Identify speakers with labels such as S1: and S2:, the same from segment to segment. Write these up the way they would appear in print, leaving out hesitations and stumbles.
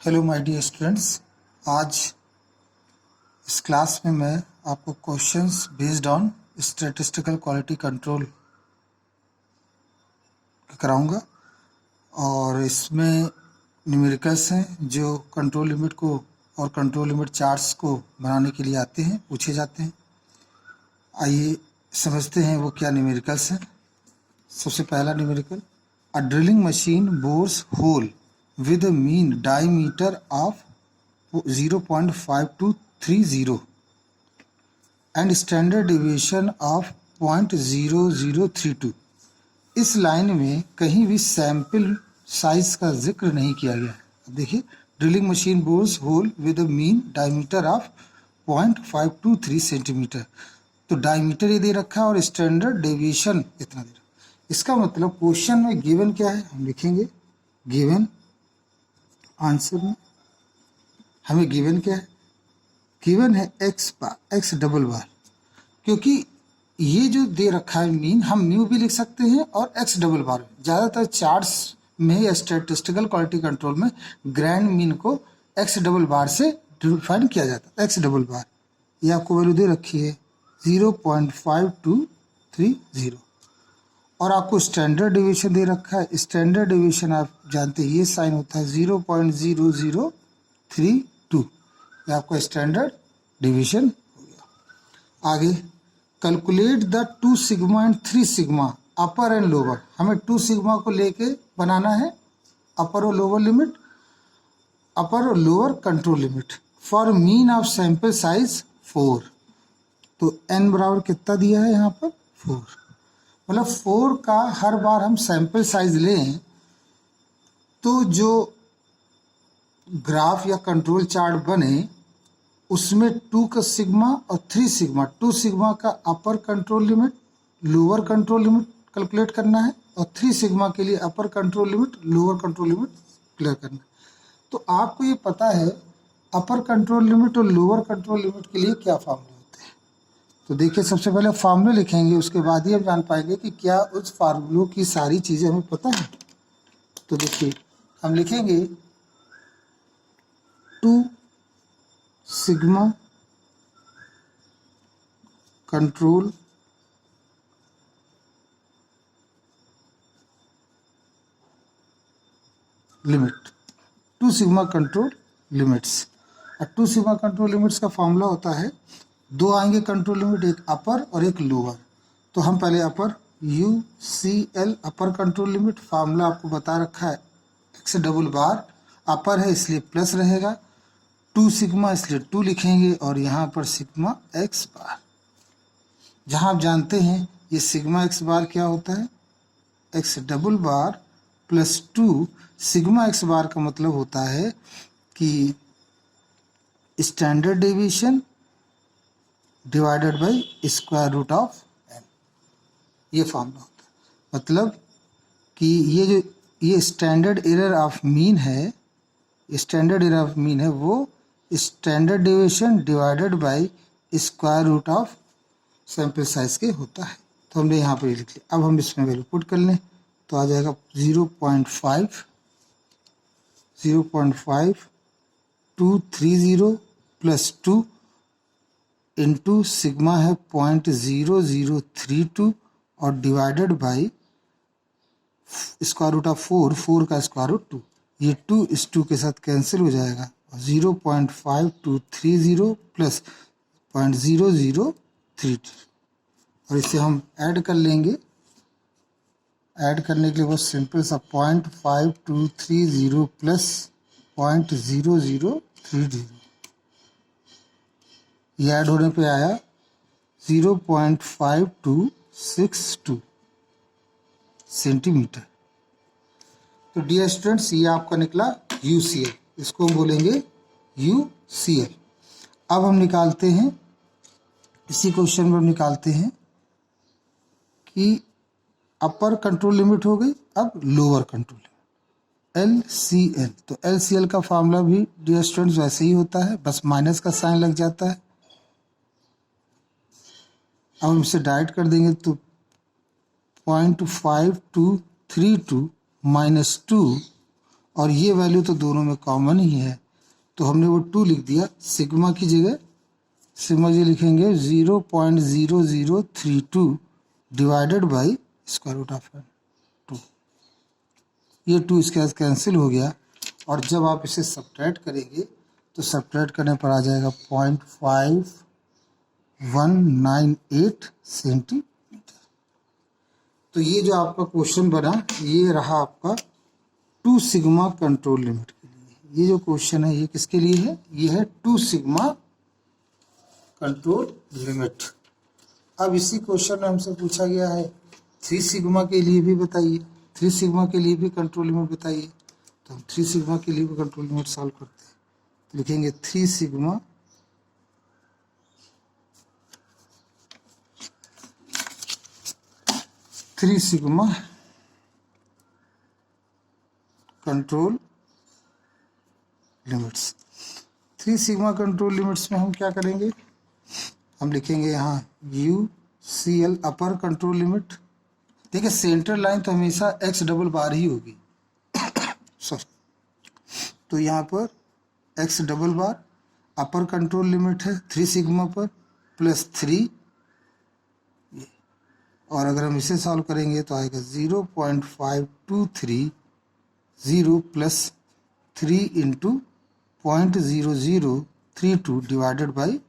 S1: Hello my dear students, आज इस class में मैं आपको questions based on statistical quality control कराऊंगा और इसमें न्यूमेरिकल्स हैं जो कंट्रोल लिमिट को और कंट्रोल लिमिट चार्ट्स को बनाने के लिए आते हैं, पूछे जाते हैं। आइए समझते हैं वो क्या न्यूमेरिकल्स हैं। सबसे पहला numerical, a drilling machine bores hole with a mean diameter of 0.5230 and standard deviation of 0.0032। इस लाइन में कहीं भी सैंपल साइज का जिक्र नहीं किया गया है। अब देखिए, drilling machine bores hole with a mean diameter of 0.523 centimetre. तो डायमीटर ये दे रखा है और स्टैंडर्ड डेविएशन इतना दे रखा है। इसका मतलब क्वेश्चन में गिवन क्या है, हम लिखेंगे गिवन आंसर में हमें गिवन क्या है, गिवन है एक्स डबल बार, क्योंकि ये जो दे रखा है मीन हम न्यू भी लिख सकते हैं और एक्स डबल बार। ज़्यादातर चार्ट्स में या स्टैटिस्टिकल क्वालिटी कंट्रोल में ग्रैंड मीन को एक्स डबल बार से डिफाइन किया जाता है। एक्स डबल बार ये आपको वैल्यू दे रखी है 0.5230 और आपको स्टैंडर्ड डिवीजन दे रखा है। स्टैंडर्ड डिवीजन आप जानते हैं ये साइन होता है 0.0032। ये आपका स्टैंडर्ड डिवीजन हो गया। आगे, calculate the 2 sigma and 3 sigma upper and lower. हमें 2 सिग्मा को लेके बनाना है अपर और लोअर लिमिट, अपर और lower control limit for mean of sample size 4। तो n बराबर कितना दिया है यहाँ पर 4, मतलब 4 का हर बार हम सैंपल साइज लें तो जो ग्राफ या कंट्रोल चार्ट बने उसमें 2 का सिग्मा और 3 सिग्मा, 2 सिग्मा का upper control limit lower control limit calculate करना है और 3 सिग्मा के लिए upper control limit lower control limit clear करना है। तो आपको ये पता है अपर कंट्रोल लिमिट और लोअर कंट्रोल लिमिट के लिए क्या फार्मूले होते हैं। तो देखिए, सबसे पहले फार्मूले लिखेंगे, उसके बाद ही हम जान पाएंगे कि क्या उस फार्मूलों की सारी चीज़ें हमें पता है। तो देखिए, हम लिखेंगे 2 sigma control limit, 2 sigma control limits. और 2 सिग्मा कंट्रोल लिमिट्स का फॉर्मूला होता है, 2 आएंगे कंट्रोल लिमिट, एक अपर और एक लोअर। तो हम पहले अपर UCL upper control limit, formula आपको बता रखा है एक्स डबल बार, अपर है इसलिए प्लस रहेगा, 2 सिग्मा इसलिए 2 लिखेंगे और यहाँ पर सिग्मा एक्स बार। जहाँ आप जानते हैं ये सिग्मा एक्स बार क्या होता है, x double bar plus 2 sigma x bar का मतलब होता है कि standard deviation divided by square root of n। ये फॉर्मूला होता है, मतलब कि ये स्टैंडर्ड एरर ऑफ मीन है, स्टैंडर्ड एरर ऑफ मीन है वो standard deviation divided by square root of sample size के होता है। तो हमने यहाँ पर लिख लिया। अब हम इसमें वैल्यू पुट कर लें तो आ जाएगा 0.5230 प्लस 2 इंटू सिग्मा है 0.0032 और divided by square root of 4 का स्क्वायर रूट 2। ये 2 इस 2 के साथ कैंसिल हो जाएगा। 0.5230 प्लस 0.0032 और इसे हम ऐड कर लेंगे। ऐड करने के लिए बहुत सिंपल सा 0.5230 प्लस 0.0030, ये ऐड होने पे आया 0.5262 सेंटीमीटर। तो डियर स्टूडेंट्स, ये आपका निकला UCL, इसको हम बोलेंगे UCL। अब हम निकालते हैं, इसी क्वेश्चन में हम निकालते हैं कि अपर कंट्रोल लिमिट हो गई, अब लोअर कंट्रोल लिमिट LCL। तो LCL का फार्मूला भी डियर स्टूडेंट्स वैसे ही होता है, बस माइनस का साइन लग जाता है। अब हम इसे डाइट कर देंगे तो 0.5232 माइनस 2 और ये वैल्यू तो दोनों में कॉमन ही है, तो हमने वो 2 लिख दिया। सिग्मा की जगह सिग्मा जी लिखेंगे 0.0032 divided by square root of 2। ये 2 इसके साथ कैंसिल हो गया, और जब आप इसे सब्ट्रैक्ट करेंगे तो सब्ट्रैक्ट करने पर आ जाएगा 0.5198 सेंटीमीटर। तो ये जो आपका क्वेश्चन बना, ये रहा आपका 2 सिग्मा कंट्रोल लिमिट के लिए। ये जो क्वेश्चन है ये किसके लिए है? ये है 2 सिग्मा कंट्रोल लिमिट। अब इसी क्वेश्चन में हमसे पूछा गया है 3 सिग्मा के लिए भी बताइए, 3 सिग्मा के लिए भी कंट्रोल लिमिट बताइए। तो हम 3 सिग्मा के लिए भी कंट्रोल लिमिट सॉल्व करते हैं। तो लिखेंगे 3 sigma control limits. 3 sigma control limits में हम क्या करेंगे? हम लिखेंगे यहाँ UCL अपर कंट्रोल लिमिट। देखिए सेंट्रल लाइन तो हमेशा x डबल बार ही होगी सॉरी, तो यहाँ पर x डबल बार अपर कंट्रोल लिमिट है 3 सिग्मा पर प्लस 3, और अगर हम इसे सॉल्व करेंगे तो आएगा 0.5230 प्लस 3 इंटू 0.0032 डिवाइडेड बाई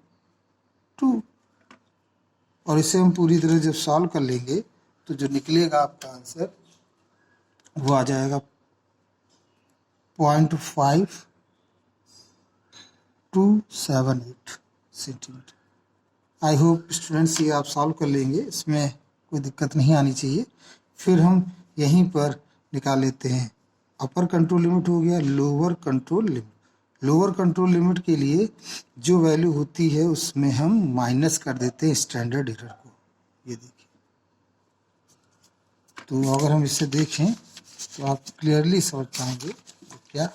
S1: 2। और इसे हम पूरी तरह जब सॉल्व कर लेंगे तो जो निकलेगा आपका आंसर वो आ जाएगा 0.5278 सेंटीमीटर। आई होप स्टूडेंट्स ये आप सॉल्व कर लेंगे, इसमें कोई दिक्कत नहीं आनी चाहिए। फिर हम यहीं पर निकाल लेते हैं, अपर कंट्रोल लिमिट हो गया, lower control limit. Lower control limit के लिए जो वैल्यू होती है उसमें हम माइनस कर देते हैं स्टैंडर्ड एरर को। ये देखिए, तो अगर हम इसे देखें तो आप क्लियरली समझ पाएंगे क्या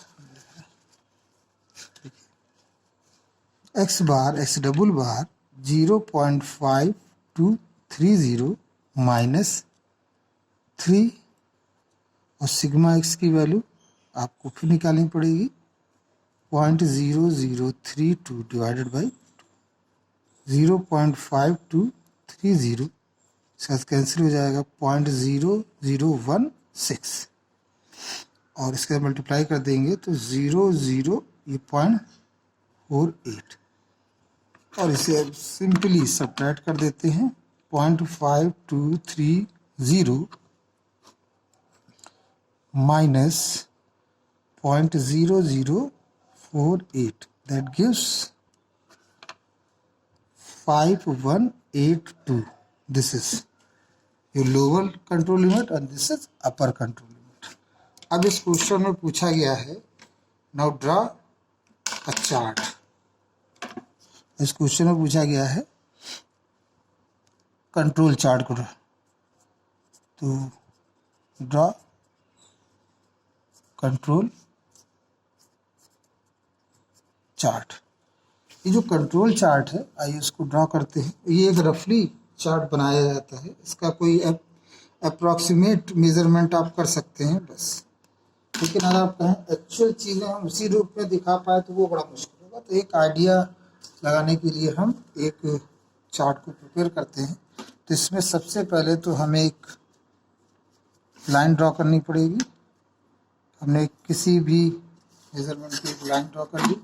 S1: एक्स बार एक्स डबल बार 0.5230 माइनस 3, और सिग्मा एक्स की वैल्यू आपको फिर निकालनी पड़ेगी 0.0032 डिवाइडेड बाई 0.5230 साथ कैंसिल हो जाएगा 0.0016, और इसके मल्टीप्लाई कर देंगे तो 0.48, और इसे अब सिंपली सब्ट्रैक्ट कर देते हैं 0.5230 minus 0.0048, that gives 5182. This is your lower control limit and this is upper control limit. अब इस क्वेश्चन में पूछा गया है now draw a chart. इस क्वेश्चन में पूछा गया है कंट्रोल चार्ट को, तो ड्रॉ कंट्रोल चार्ट। ये जो कंट्रोल चार्ट है आइए इसको ड्रॉ करते हैं। ये एक रफली चार्ट बनाया जाता है, इसका कोई अप्रॉक्सीमेट मेजरमेंट आप कर सकते हैं बस, लेकिन अगर आप कहें एक्चुअल चीज़ें हम उसी रूप में दिखा पाए तो वो बड़ा मुश्किल होगा। तो एक आइडिया लगाने के लिए हम एक चार्ट को प्रिपेयर करते हैं। तो इसमें सबसे पहले तो हमें एक लाइन ड्रॉ करनी पड़ेगी। हमने किसी भी मेजरमेंट की एक लाइन ड्रॉ कर ली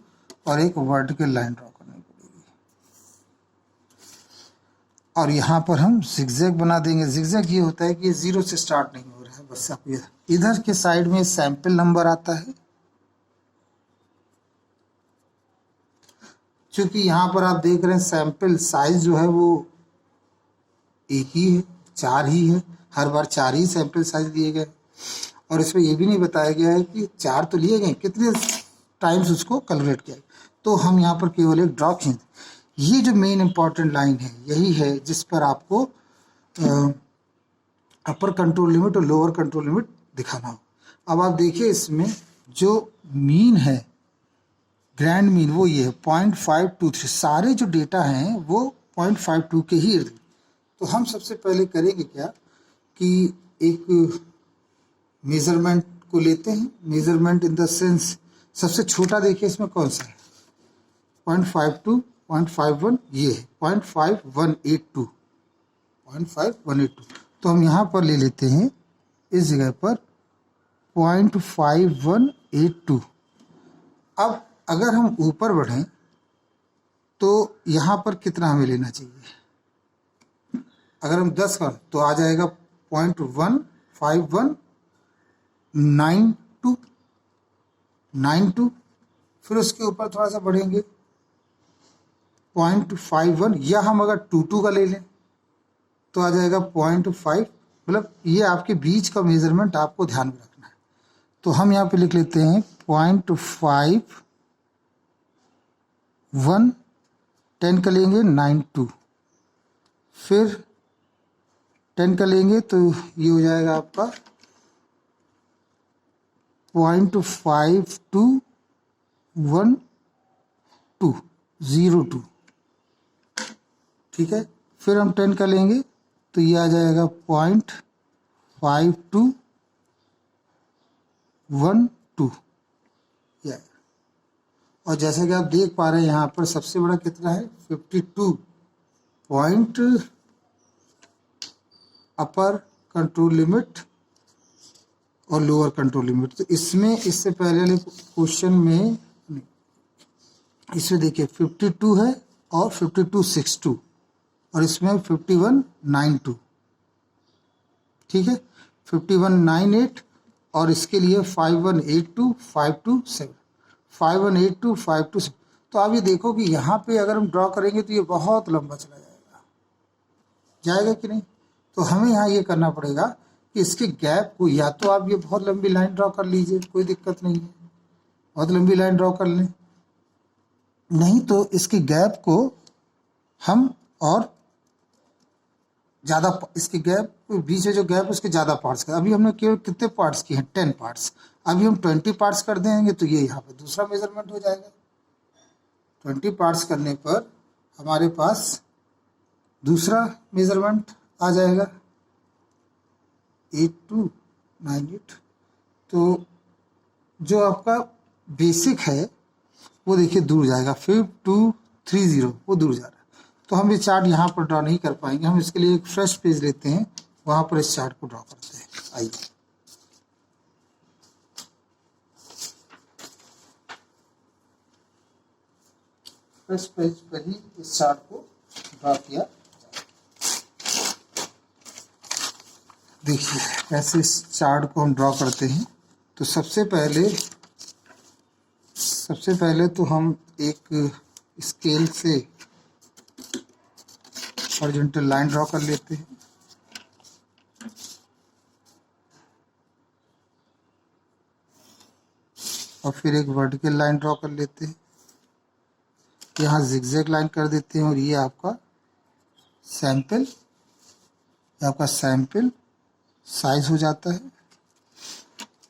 S1: और एक वर्टिकल लाइन ड्रॉ करनी पड़ेगी, और यहाँ पर हम जिगजैग बना देंगे। जिगजैग ये होता है कि ये 0 से स्टार्ट नहीं हो रहा है, बस आप इधर के साइड में सैंपल नंबर आता है। क्योंकि यहाँ पर आप देख रहे हैं सैंपल साइज जो है वो एक ही है, 4 ही है, हर बार 4 ही सैंपल साइज दिए गए, और इसमें ये भी नहीं बताया गया है कि 4 तो लिए गए, कितने टाइम्स उसको कैलकुलेट किया। तो हम यहाँ पर केवल एक ड्रॉ खींच, ये जो मेन इंपॉर्टेंट लाइन है यही है जिस पर आपको अपर कंट्रोल लिमिट और लोअर कंट्रोल लिमिट दिखाना हो। अब आप देखिए इसमें जो मीन है, ग्रैंड मीन, वो ये है 0.523। सारे जो डेटा हैं वो 0.52 के ही इर्द। तो हम सबसे पहले करेंगे क्या कि एक मेज़रमेंट को लेते हैं मेजरमेंट इन द सेंस, सबसे छोटा देखिए इसमें कौन सा है, 0.52, 0.51, ये है 0.5182, 0.5182। तो हम यहाँ पर ले लेते हैं इस जगह पर 0.5182। अब अगर हम ऊपर बढ़ें तो यहाँ पर कितना हमें लेना चाहिए, अगर हम 10 का तो आ जाएगा 0.5192, फिर उसके ऊपर थोड़ा सा बढ़ेंगे 0.51, या हम अगर 22 का ले लें तो आ जाएगा 0.5, मतलब ये आपके बीच का मेजरमेंट आपको ध्यान में रखना है। तो हम यहाँ पे लिख लेते हैं 0.51, 10 का लेंगे 92, फिर 10 का लेंगे तो ये हो जाएगा आपका 0.521202, ठीक है। फिर हम 10 का लेंगे तो ये आ जाएगा 0.5212, और जैसा कि आप देख पा रहे हैं यहाँ पर सबसे बड़ा कितना है 52 पॉइंट अपर कंट्रोल लिमिट और लोअर कंट्रोल लिमिट। तो इसमें इससे पहले वाले क्वेश्चन में इसमें देखिए 52 है और 5262, और इसमें 5192, ठीक है, 5198, और इसके लिए 5182 527, 5182 527। तो आप ये देखो कि यहाँ पे अगर हम ड्रॉ करेंगे तो ये बहुत लंबा चला जाएगा कि नहीं। तो हमें यहाँ ये करना पड़ेगा कि इसके गैप को, या तो आप ये बहुत लंबी लाइन ड्रॉ कर लीजिए, कोई दिक्कत नहीं है, बहुत लंबी लाइन ड्रॉ कर लें, नहीं तो इसके गैप को हम और ज़्यादा, इसके गैप बीच में जो गैप है उसके ज़्यादा पार्ट्स कर, अभी हमने केवल कितने पार्ट्स किए हैं 10 पार्ट्स, अभी हम 20 पार्ट्स कर देंगे तो ये यहाँ पे दूसरा मेजरमेंट हो जाएगा। 20 पार्ट्स करने पर हमारे पास दूसरा मेजरमेंट आ जाएगा 8298। तो जो आपका बेसिक है वो देखिए दूर जाएगा, 5230 वो दूर जा रहा है। तो हम ये चार्ट यहाँ पर ड्रॉ नहीं कर पाएंगे, हम इसके लिए एक फ्रेश पेज लेते हैं, वहाँ पर इस चार्ट को ड्रॉ करते हैं। आइए, फ्रेश पेज पर ही इस चार्ट को ड्रॉ किया। देखिए कैसे इस चार्ट को हम ड्रॉ करते हैं। तो सबसे पहले तो हम एक स्केल से हॉरिजॉन्टल लाइन ड्रॉ कर लेते हैं, और फिर एक वर्टिकल लाइन ड्रॉ कर लेते हैं, यहाँ जिगजैग लाइन कर देते हैं, और ये आपका सैंपल साइज हो जाता है।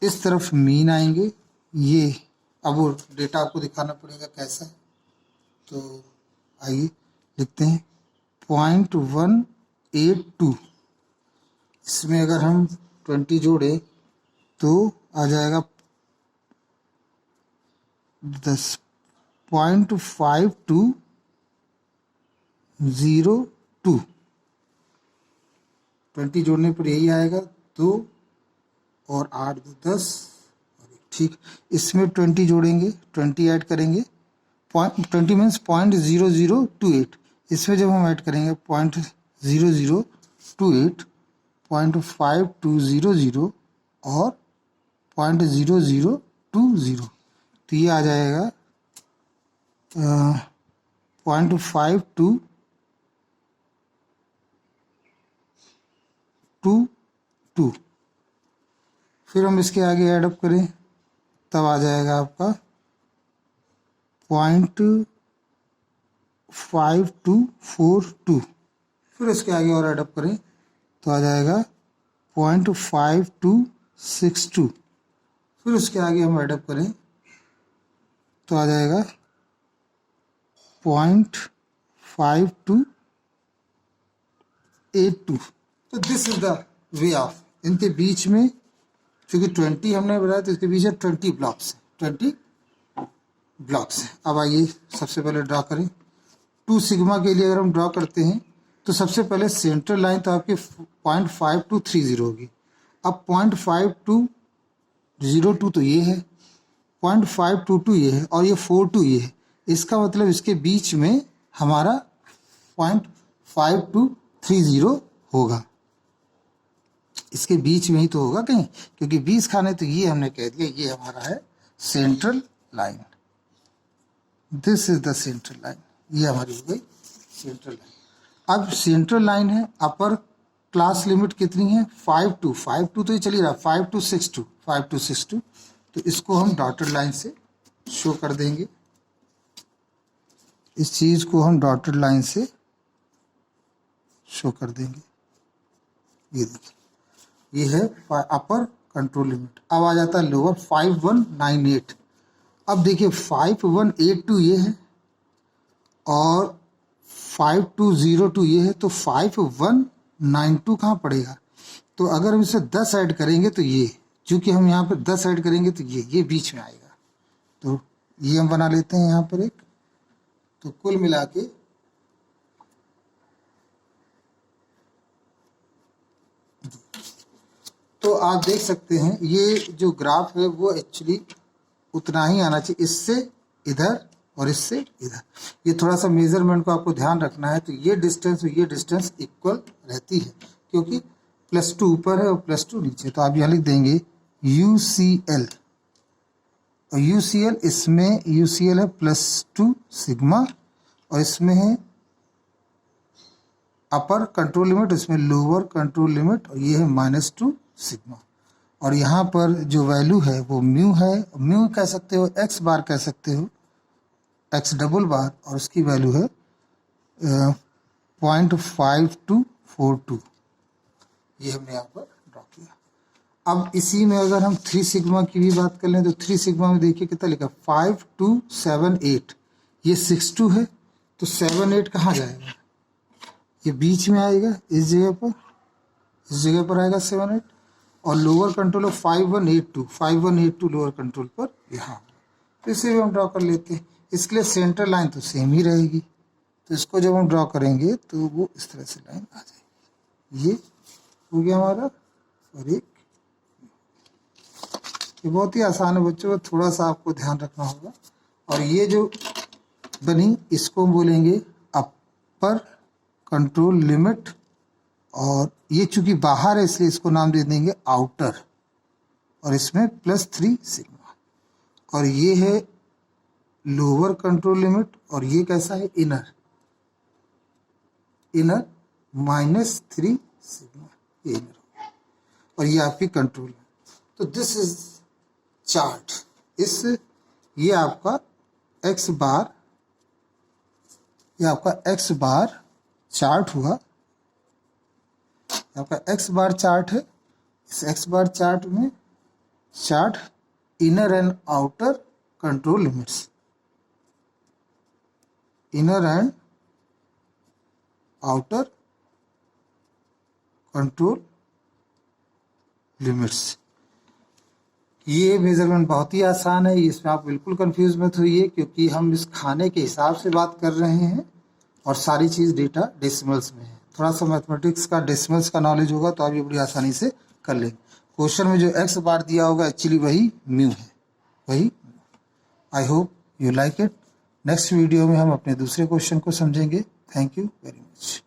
S1: इस तरफ मीन आएंगे, ये अब वो डेटा आपको दिखाना पड़ेगा कैसा है। तो आइए लिखते हैं 0.182, इसमें अगर हम 20 जोड़े तो आ जाएगा 10.5202, 20 जोड़ने पर यही आएगा 2 और 8 2 10, ठीक। इसमें 20 जोड़ेंगे, 20 ऐड करेंगे, 20 मीन्स 0.0028, इसमें जब हम ऐड करेंगे 0.0028, 0.5200 और 0.0020, तो ये आ जाएगा 0.5222। फिर हम इसके आगे ऐडअप करें तब आ जाएगा आपका 0.5242। फिर इसके आगे और ऐडअप करें तो आ जाएगा 0.5262। फिर उसके आगे हम ऐडअप करें तो आ जाएगा 0.5282। तो this is the way of, इनके बीच में क्योंकि 20 हमने बताया तो इसके पीछे 20 ब्लॉक्स है, 20 ब्लॉक्स है। अब आइए सबसे पहले ड्रा करें। 2 सिग्मा के लिए अगर हम ड्रा करते हैं तो सबसे पहले सेंट्रल लाइन तो आपकी 0.5230 होगी। अब 0.5202 तो ये है, 0.522 ये है और ये 42 ये है। इसका मतलब इसके बीच में हमारा 0.5230 होगा, इसके बीच में ही तो होगा कहीं, क्योंकि 20 खाने तो ये हमने कह दिया ये हमारा है central line. This is the central line, ये हमारी हो गई सेंट्रल लाइन। अब सेंट्रल लाइन है, अपर क्लास लिमिट कितनी है 5 to 5 तो ये चली रहा 5 to 6 तो इसको हम डॉटेड लाइन से शो कर देंगे। इस चीज को हम डॉटेड लाइन से शो कर देंगे। ये देखिए ये है अपर कंट्रोल लिमिट। अब आ जाता है लोअर 5198। अब देखिए 5182 ये है और 5202 ये है, तो 5192 कहाँ पड़ेगा? तो अगर हम इसे 10 ऐड करेंगे तो ये, चूंकि हम यहाँ पर 10 ऐड करेंगे तो ये बीच में आएगा, तो ये हम बना लेते हैं यहाँ पर एक। तो कुल मिला के तो आप देख सकते हैं ये जो ग्राफ है वो एक्चुअली उतना ही आना चाहिए, इससे इधर और इससे इधर। ये थोड़ा सा मेजरमेंट को आपको ध्यान रखना है। तो ये डिस्टेंस और ये डिस्टेंस इक्वल रहती है, क्योंकि +2 ऊपर है और +2 नीचे। तो आप यहाँ लिख देंगे UCL, और UCL इसमें UCL है +2 सिग्मा और इसमें है अपर कंट्रोल लिमिट, इसमें लोअर कंट्रोल लिमिट, और ये है -2 सिग्मा। और यहाँ पर जो वैल्यू है वो म्यू है, म्यू कह सकते हो, x बार कह सकते हो, x डबल बार, और उसकी वैल्यू है 0.5242। ये हमने यहाँ पर ड्रॉ किया। अब इसी में अगर हम 3 सिग्मा की भी बात कर लें तो 3 सिग्मा में देखिए कितना लिखा 5278, ये 62 है, तो 78 कहाँ जाएगा? ये बीच में आएगा, इस जगह पर आएगा 78, और lower control of 5182 lower control पर यहाँ। तो इसे भी हम ड्रॉ कर लेते हैं। इसके लिए सेंटर लाइन तो सेम ही रहेगी, तो इसको जब हम ड्रॉ करेंगे तो वो इस तरह से लाइन आ जाएगी। ये हो गया हमारा, और एक ये बहुत ही आसान है बच्चों, थोड़ा सा आपको ध्यान रखना होगा। और ये जो बनी इसको बोलेंगे अपर कंट्रोल लिमिट, और ये चूंकि बाहर है इसलिए इसको नाम दे देंगे आउटर, और इसमें +3 सिग्मा। और ये है लोअर कंट्रोल लिमिट, और ये कैसा है इनर -3 सिग्मा, ये इनर, और ये आपकी कंट्रोल। तो दिस इज चार्ट। ये आपका x बार, ये आपका x बार चार्ट हुआ, आपका x बार चार्ट है। इस x बार चार्ट में chart inner and outer control limits, inner and outer control limits. ये मेजरमेंट बहुत ही आसान है, इसमें आप बिल्कुल कंफ्यूज मत होइए, क्योंकि हम इस खाने के हिसाब से बात कर रहे हैं और सारी चीज़ डेटा डेसिमल्स में है। थोड़ा सा मैथमेटिक्स का डेसिमल्स का नॉलेज होगा तो आप ये बड़ी आसानी से कर लेंगे। क्वेश्चन में जो x बार दिया होगा एक्चुअली वही म्यू है, वही। I hope you like it. Next video में हम अपने दूसरे क्वेश्चन को समझेंगे। Thank you very much.